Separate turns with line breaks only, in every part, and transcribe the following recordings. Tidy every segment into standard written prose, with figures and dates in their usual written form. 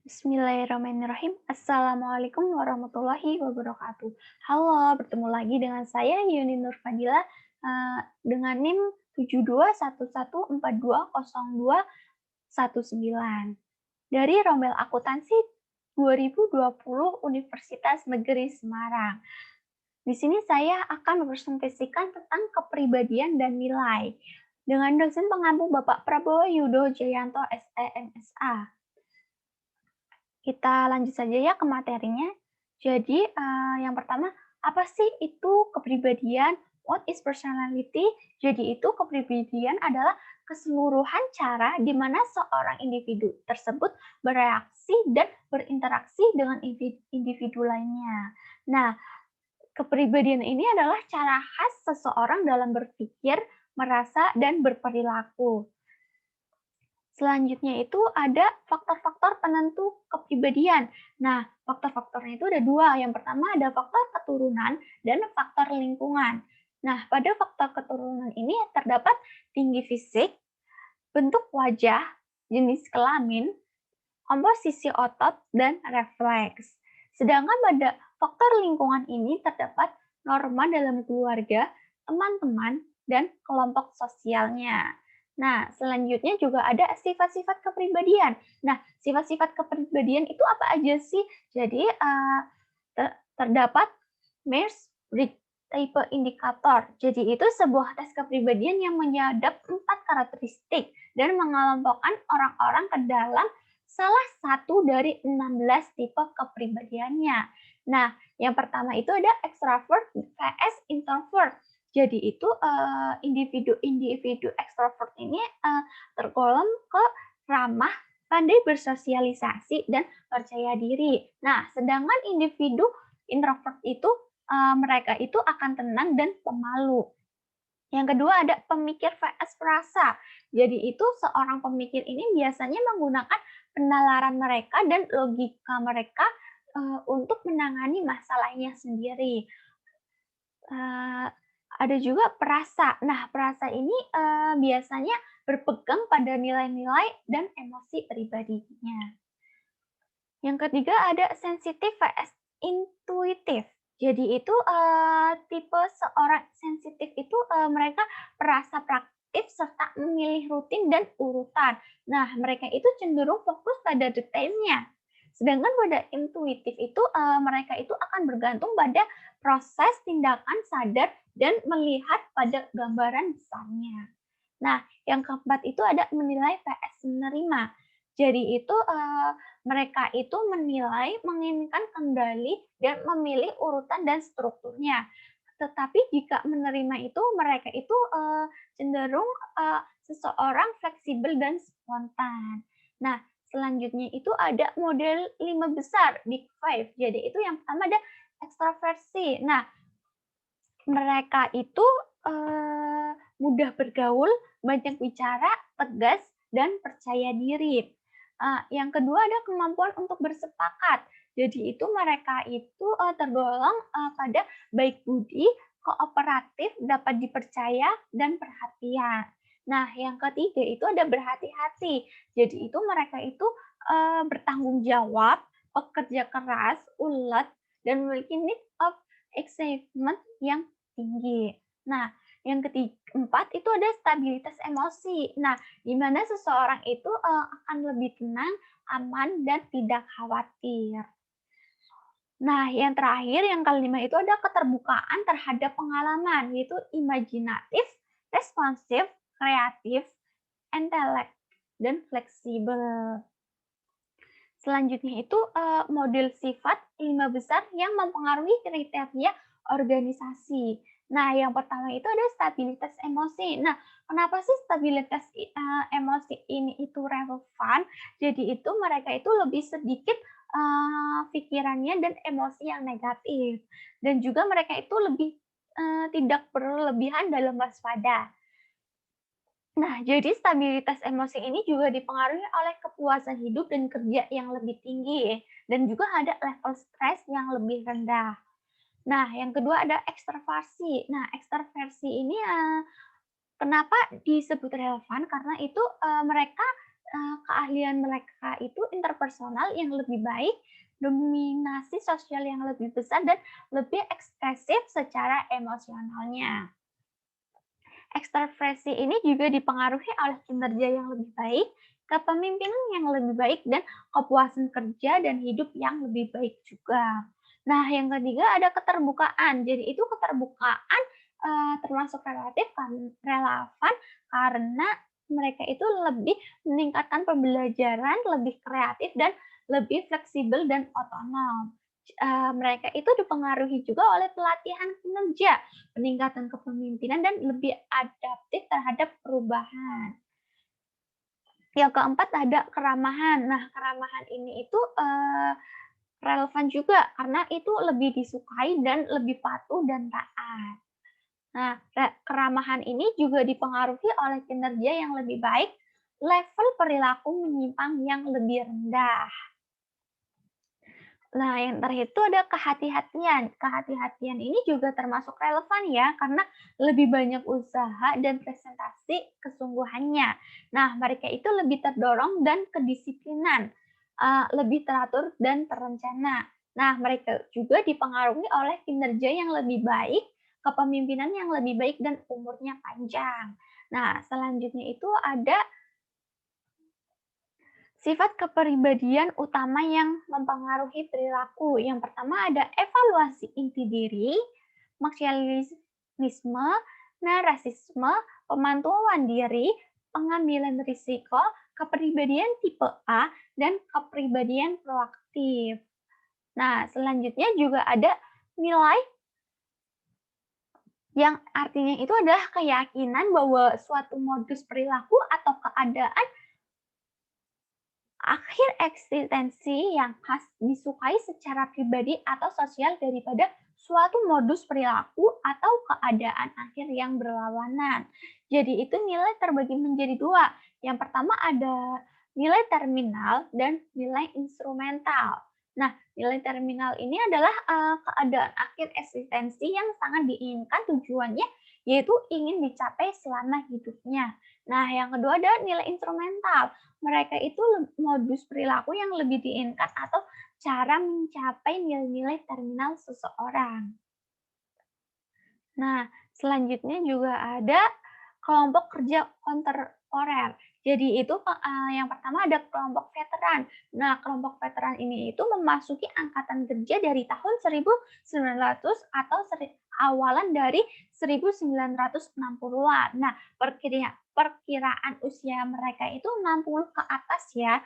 Bismillahirrahmanirrahim. Assalamualaikum warahmatullahi wabarakatuh. Halo, bertemu lagi dengan saya Yuni Nur Fadila dengan NIM 7211420219 dari Rombel Akuntansi 2020 Universitas Negeri Semarang. Di sini saya akan mempresentasikan tentang kepribadian dan nilai dengan dosen pengampu Bapak Prabowo Yudo Jayanto SE MSA. Kita lanjut saja ya ke materinya. Jadi, yang pertama, apa sih itu kepribadian? What is personality? Jadi itu kepribadian adalah keseluruhan cara di mana seorang individu tersebut bereaksi dan berinteraksi dengan individu lainnya. Nah, kepribadian ini adalah cara khas seseorang dalam berpikir, merasa, dan berperilaku. Selanjutnya itu ada faktor-faktor penentu kepribadian. Nah, faktor-faktornya itu ada dua. Yang pertama ada faktor keturunan dan faktor lingkungan. Nah, pada faktor keturunan ini terdapat tinggi fisik, bentuk wajah, jenis kelamin, komposisi otot, dan refleks. Sedangkan pada faktor lingkungan ini terdapat norma dalam keluarga, teman-teman, dan kelompok sosialnya. Nah, selanjutnya juga ada sifat-sifat kepribadian. Nah, sifat-sifat kepribadian itu apa aja sih? Jadi, terdapat Myers-Briggs Type Indikator. Jadi, itu sebuah tes kepribadian yang menyadap 4 karakteristik dan mengelompokkan orang-orang ke dalam salah satu dari 16 tipe kepribadiannya. Nah, yang pertama itu ada extrovert vs introvert. Jadi itu individu-individu ekstrovert ini tergolong ke ramah, pandai bersosialisasi, dan percaya diri. Nah, sedangkan individu introvert itu mereka itu akan tenang dan pemalu. Yang kedua ada pemikir vs perasa. Jadi itu seorang pemikir ini biasanya menggunakan penalaran mereka dan logika mereka untuk menangani masalahnya sendiri. Ada juga perasa. Nah, perasa ini biasanya berpegang pada nilai-nilai dan emosi pribadinya. Yang ketiga ada sensitif vs intuitif. Jadi itu tipe seorang sensitif itu mereka perasa praktif serta memilih rutin dan urutan. Nah, mereka itu cenderung fokus pada detailnya. Sedangkan pada intuitif itu mereka itu akan bergantung pada proses tindakan sadar dan melihat pada gambaran besarnya. Nah, yang keempat itu ada menilai vs menerima. Jadi itu mereka itu menilai, menginginkan kendali dan memilih urutan dan strukturnya. Tetapi jika menerima itu mereka itu cenderung seseorang fleksibel dan spontan. Nah, selanjutnya itu ada model 5 besar, Big Five. Jadi itu yang pertama ada ekstraversi. Nah, mereka itu mudah bergaul, banyak bicara, tegas, dan percaya diri. Yang kedua ada kemampuan untuk bersepakat. Jadi itu mereka itu tergolong pada baik budi, kooperatif, dapat dipercaya, dan perhatian. Nah, yang ketiga itu ada berhati-hati. Jadi itu mereka itu bertanggung jawab, pekerja keras, ulet, dan memiliki need of excitement yang tinggi. Nah, yang keempat itu ada stabilitas emosi. Nah, di mana seseorang itu akan lebih tenang, aman, dan tidak khawatir. Nah, yang terakhir, yang kelima itu ada keterbukaan terhadap pengalaman, yaitu imajinatif, responsif, kreatif, intelek, dan fleksibel. Selanjutnya itu model sifat 5 besar yang mempengaruhi kriteria organisasi. Nah, yang pertama itu ada stabilitas emosi. Nah, kenapa sih stabilitas emosi ini itu relevan? Jadi itu mereka itu lebih sedikit pikirannya dan emosi yang negatif. Dan juga mereka itu lebih tidak berlebihan dalam waspada. Nah, jadi stabilitas emosi ini juga dipengaruhi oleh kepuasan hidup dan kerja yang lebih tinggi, dan juga ada level stres yang lebih rendah. Nah, yang kedua ada ekstraversi. Nah, ekstraversi ini kenapa disebut relevan? Karena itu mereka keahlian mereka itu interpersonal yang lebih baik, dominasi sosial yang lebih besar, dan lebih ekspresif secara emosionalnya. Ekstraversi ini juga dipengaruhi oleh kinerja yang lebih baik, kepemimpinan yang lebih baik, dan kepuasan kerja dan hidup yang lebih baik juga. Nah, yang ketiga ada keterbukaan. Jadi itu keterbukaan termasuk relevan karena mereka itu lebih meningkatkan pembelajaran, lebih kreatif, dan lebih fleksibel dan otonom. Mereka itu dipengaruhi juga oleh pelatihan kinerja, peningkatan kepemimpinan, dan lebih adaptif terhadap perubahan. Yang keempat ada keramahan. Nah, keramahan ini itu relevan juga karena itu lebih disukai dan lebih patuh dan taat. Nah, keramahan ini juga dipengaruhi oleh kinerja yang lebih baik, level perilaku menyimpang yang lebih rendah. Nah, yang terakhir itu ada kehati-hatian. Kehati-hatian ini juga termasuk relevan ya, karena lebih banyak usaha dan presentasi kesungguhannya. Nah, mereka itu lebih terdorong dan kedisiplinan, lebih teratur dan terencana. Nah, mereka juga dipengaruhi oleh kinerja yang lebih baik, kepemimpinan yang lebih baik, dan umurnya panjang. Nah, selanjutnya itu ada sifat kepribadian utama yang mempengaruhi perilaku. Yang pertama ada evaluasi inti diri, maksialisme, narasisme, pemantauan diri, pengambilan risiko, kepribadian tipe A, dan kepribadian proaktif. Nah, selanjutnya juga ada nilai yang artinya itu adalah keyakinan bahwa suatu modus perilaku atau keadaan akhir eksistensi yang khas disukai secara pribadi atau sosial daripada suatu modus perilaku atau keadaan akhir yang berlawanan. Jadi itu nilai terbagi menjadi dua. Yang pertama ada nilai terminal dan nilai instrumental. Nah, nilai terminal ini adalah keadaan akhir eksistensi yang sangat diinginkan tujuannya yaitu ingin dicapai selama hidupnya. Nah, yang kedua ada nilai instrumental. Mereka itu modus perilaku yang lebih diinginkan atau cara mencapai nilai-nilai terminal seseorang. Nah, selanjutnya juga ada kelompok kerja kontemporer. Jadi itu yang pertama ada kelompok veteran. Nah, kelompok veteran ini itu memasuki angkatan kerja dari tahun 1900 atau awalan dari 1960-an. Nah, perkiraan usia mereka itu 60 ke atas ya.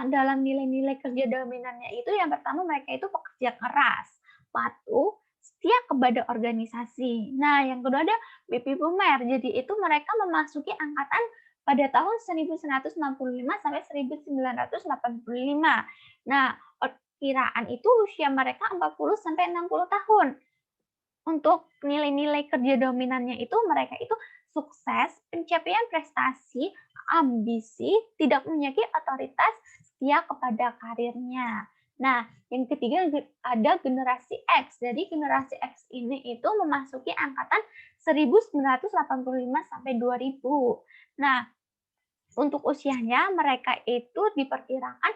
Dalam nilai-nilai kerja dominannya itu yang pertama mereka itu pekerja keras, patuh, setia kepada organisasi. Nah, yang kedua ada baby boomer. Jadi itu mereka memasuki angkatan pada tahun 1965 sampai 1985. Nah, perkiraan itu usia mereka 40 sampai 60 tahun. Untuk nilai-nilai kerja dominannya itu mereka itu sukses, pencapaian prestasi, ambisi, tidak memiliki otoritas, setia kepada karirnya. Nah, yang ketiga ada generasi X. Jadi generasi X ini itu memasuki angkatan 1985 sampai 2000. Nah, untuk usianya mereka itu diperkirakan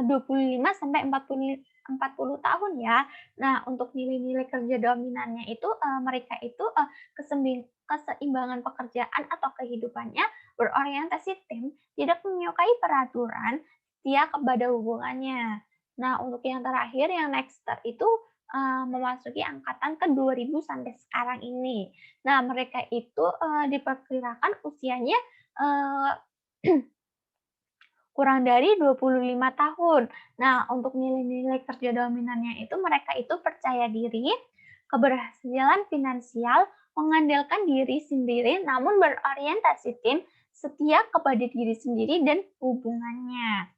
25 sampai 40 tahun ya. Nah, untuk nilai-nilai kerja dominannya itu mereka itu keseimbangan pekerjaan atau kehidupannya berorientasi tim, tidak menyukai peraturan, setia kepada hubungannya. Nah, untuk yang terakhir yang nexter itu memasuki angkatan ke 2000 sampai sekarang ini. Nah, mereka itu diperkirakan usianya uh, kurang dari 25 tahun. Nah, untuk nilai-nilai kerja dominannya itu mereka itu percaya diri, keberhasilan finansial, mengandalkan diri sendiri, namun berorientasi tim, setia kepada diri sendiri dan hubungannya.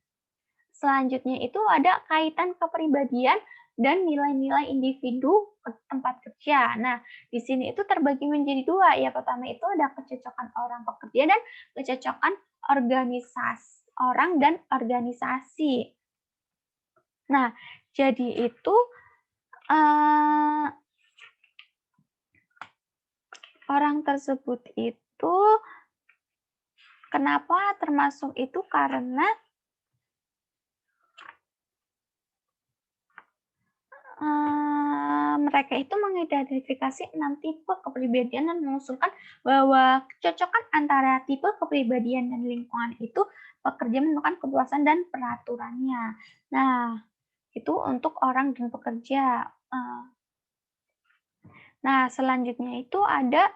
Selanjutnya itu ada kaitan kepribadian dan nilai-nilai individu ke tempat kerja. Nah, di sini itu terbagi menjadi dua. Ya, pertama itu ada kecocokan orang pekerja dan kecocokan organisasi orang dan organisasi. Nah, jadi itu orang tersebut itu Kenapa termasuk itu? Karena mereka itu mengidentifikasi 6 tipe kepribadian dan mengusulkan bahwa kecocokan antara tipe kepribadian dan lingkungan itu bekerja menemukan kepuasan dan peraturannya. Nah, itu untuk orang dan pekerja. Nah, selanjutnya itu ada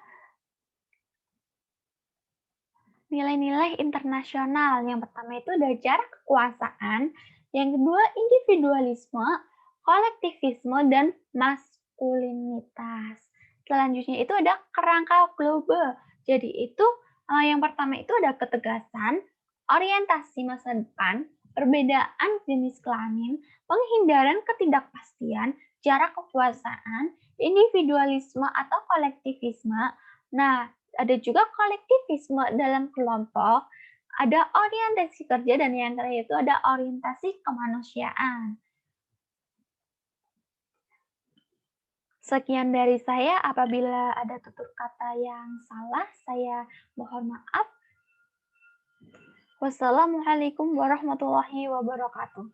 nilai-nilai internasional. Yang pertama itu ada jarak kekuasaan, yang kedua individualisme, kolektivisme, dan maskulinitas. Selanjutnya itu ada kerangka global. Jadi itu yang pertama itu ada ketegasan, orientasi masa depan, perbedaan jenis kelamin, penghindaran ketidakpastian, jarak kekuasaan, individualisme atau kolektivisme. Nah, ada juga kolektivisme dalam kelompok, ada orientasi kerja, dan yang terakhir itu ada orientasi kemanusiaan. Sekian dari saya, apabila ada tutur kata yang salah, saya mohon maaf. Wassalamualaikum warahmatullahi wabarakatuh.